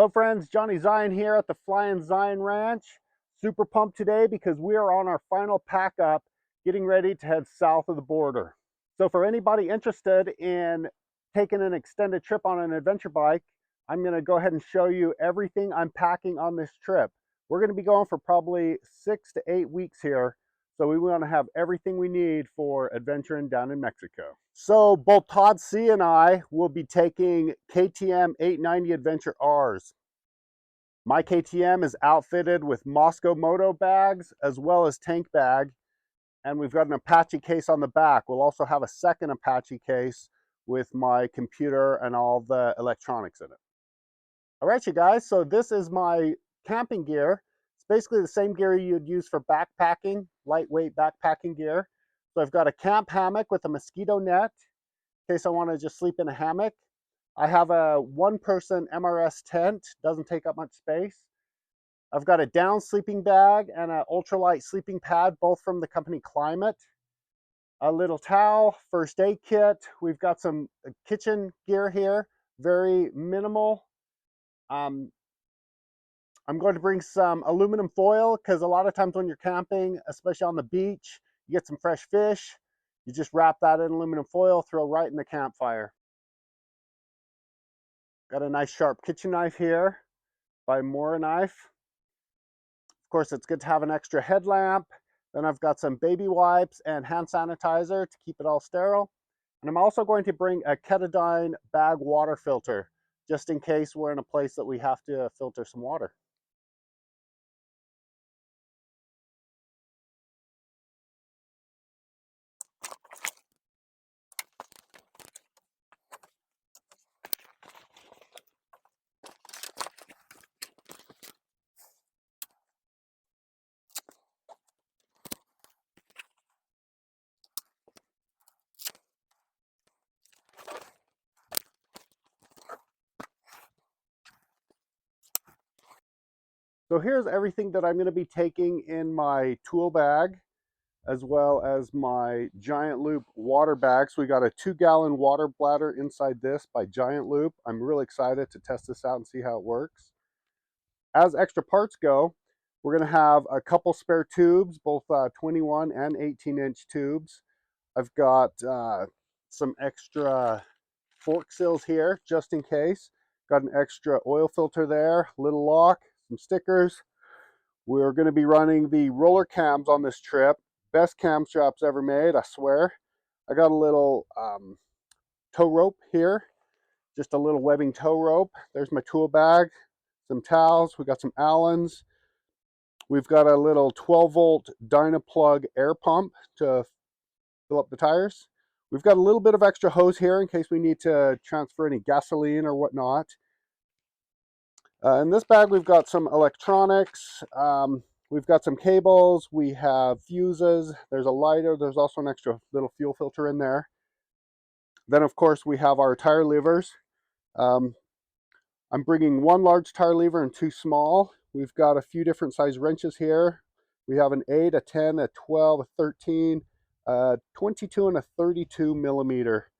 Hello friends, Johnny Zion here at the Flying Zion Ranch. Super pumped today because we are on our final pack up, getting ready to head south of the border. So for anybody interested in taking an extended trip on an adventure bike, I'm going to go ahead and show you everything I'm packing on this trip. We're going to be going for probably 6 to 8 weeks here, so we want to have everything we need for adventuring down in Mexico. So both Todd C and I will be taking KTM 890 Adventure Rs. My KTM is outfitted with Moscow Moto bags as well as tank bag, and we've got an Apache case on the back. We'll also have a second Apache case with my computer and all the electronics in it. All right, you guys, so this is my camping gear. It's basically the same gear you'd use for backpacking, lightweight backpacking gear. So I've got a camp hammock with a mosquito net in case I want to just sleep in a hammock. I have a one-person MRS tent, doesn't take up much space. I've got a down sleeping bag and an ultralight sleeping pad, both from the company Climate. A little towel, first aid kit. We've got some kitchen gear here, very minimal. I'm going to bring some aluminum foil because a lot of times when you're camping, especially on the beach, you get some fresh fish. You just wrap that in aluminum foil, throw right in the campfire. Got a nice sharp kitchen knife here by Mora Knife. Of course, it's good to have an extra headlamp. Then I've got some baby wipes and hand sanitizer to keep it all sterile. And I'm also going to bring a Ketadine bag water filter, just in case we're in a place that we have to filter some water. So here's everything that I'm going to be taking in my tool bag, as well as my Giant Loop water bag. So we got a 2-gallon water bladder inside this by Giant Loop. I'm really excited to test this out and see how it works. As extra parts go, we're going to have a couple spare tubes, both 21 and 18-inch tubes. I've got some extra fork seals here, just in case. Got an extra oil filter there, little lock, some stickers. We're going to be running the roller cams on this trip. Best cam straps ever made, I swear. I got a little tow rope here, just a little webbing tow rope. There's my tool bag, some towels. We got some Allens. We've got a little 12-volt Dynaplug air pump to fill up the tires. We've got a little bit of extra hose here in case we need to transfer any gasoline or whatnot. In this bag, we've got some electronics. We've got some cables. We have fuses. There's a lighter. There's also an extra little fuel filter in there. Then, of course, we have our tire levers. I'm bringing one large tire lever and 2 small. We've got a few different size wrenches here. We have an 8, a 10, a 12, a 13, a 22, and a 32 millimeter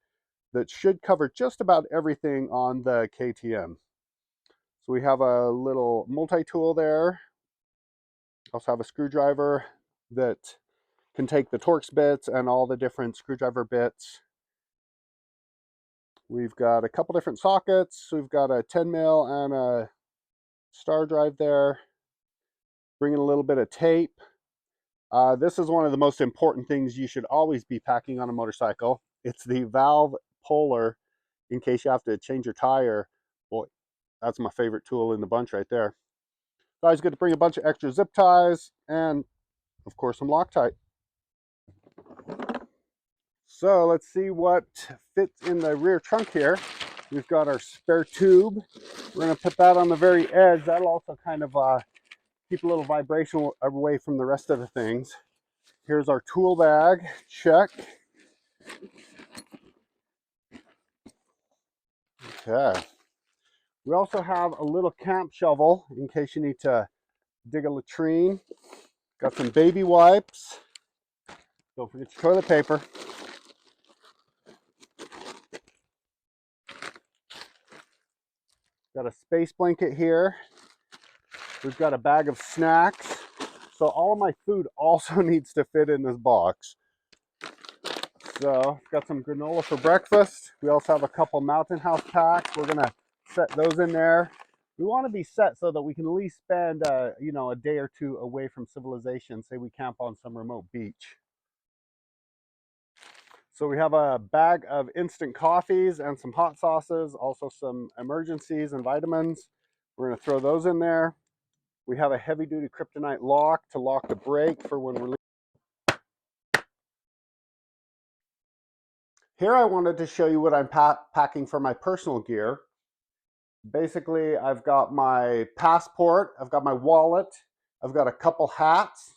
that should cover just about everything on the KTM. So we have a little multi-tool there. Also have a screwdriver that can take the Torx bits and all the different screwdriver bits. We've got a couple different sockets. We've got a 10 mil and a star drive there. Bringing a little bit of tape. This is one of the most important things you should always be packing on a motorcycle. It's the valve puller in case you have to change your tire. Boy, that's my favorite tool in the bunch right there. So I was going to bring a bunch of extra zip ties and, of course, some Loctite. So let's see what fits in the rear trunk here. We've got our spare tube. We're going to put that on the very edge. That'll also kind of keep a little vibration away from the rest of the things. Here's our tool bag. Check. Okay. We also have a little camp shovel in case you need to dig a latrine. Got some baby wipes. Don't forget your toilet paper. Got a space blanket here. We've got a bag of snacks. So all of my food also needs to fit in this box. So got some granola for breakfast. We also have a couple Mountain House packs. We're gonna set those in there. We want to be set so that we can at least spend you know, a day or two away from civilization. Say we camp on some remote beach. So we have a bag of instant coffees and some hot sauces, also some emergencies and vitamins. We're gonna throw those in there. We have a heavy duty kryptonite lock to lock the brake for when we're leaving. Here I wanted to show you what I'm packing for my personal gear. Basically, I've got my passport, I've got my wallet, I've got a couple hats,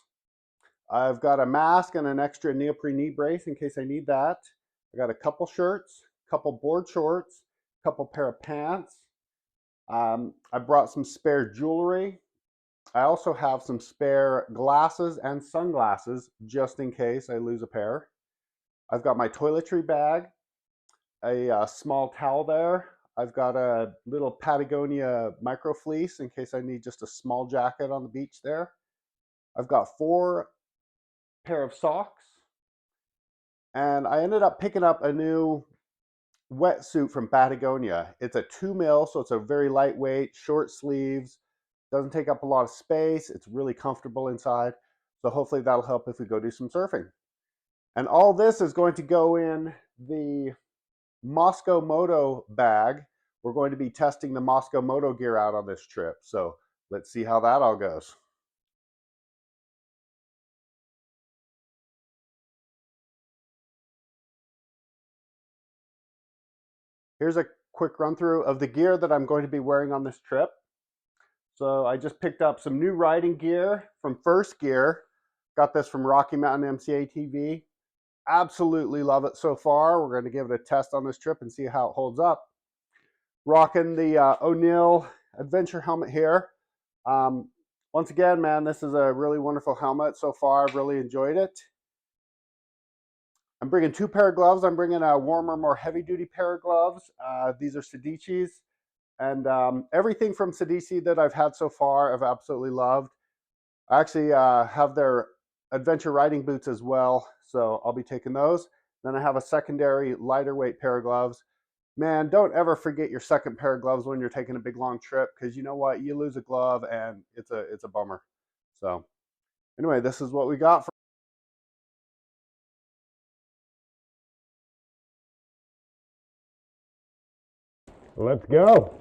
I've got a mask and an extra neoprene knee brace in case I need that. I got a couple shirts, a couple board shorts, a couple pair of pants. I brought some spare jewelry. I also have some spare glasses and sunglasses just in case I lose a pair. I've got my toiletry bag, a small towel there. I've got a little Patagonia micro fleece in case I need just a small jacket on the beach there. I've got 4 pair of socks. And I ended up picking up a new wetsuit from Patagonia. It's a 2 mil, so it's a very lightweight, short sleeves, doesn't take up a lot of space. It's really comfortable inside. So hopefully that'll help if we go do some surfing. And all this is going to go in the Moscow Moto bag. We're going to be testing the Moscow Moto gear out on this trip. So let's see how that all goes. Here's a quick run through of the gear that I'm going to be wearing on this trip. So I just picked up some new riding gear from First Gear. Got this from Rocky Mountain MCA TV. Absolutely love it so far. We're going to give it a test on this trip and see how it holds up. Rocking the O'Neill Adventure helmet here. Once again, man, this is a really wonderful helmet so far. I've really enjoyed it. I'm bringing 2 pair of gloves. I'm bringing a warmer, more heavy-duty pair of gloves. These are Sedici's. And everything from Sedici that I've had so far, I've absolutely loved. I actually have their adventure riding boots as well, so I'll be taking those. Then I have a secondary lighter weight pair of gloves. Man, don't ever forget your second pair of gloves when you're taking a big long trip, because you know what? You lose a glove and it's a bummer. So anyway, this is what we got. Let's go.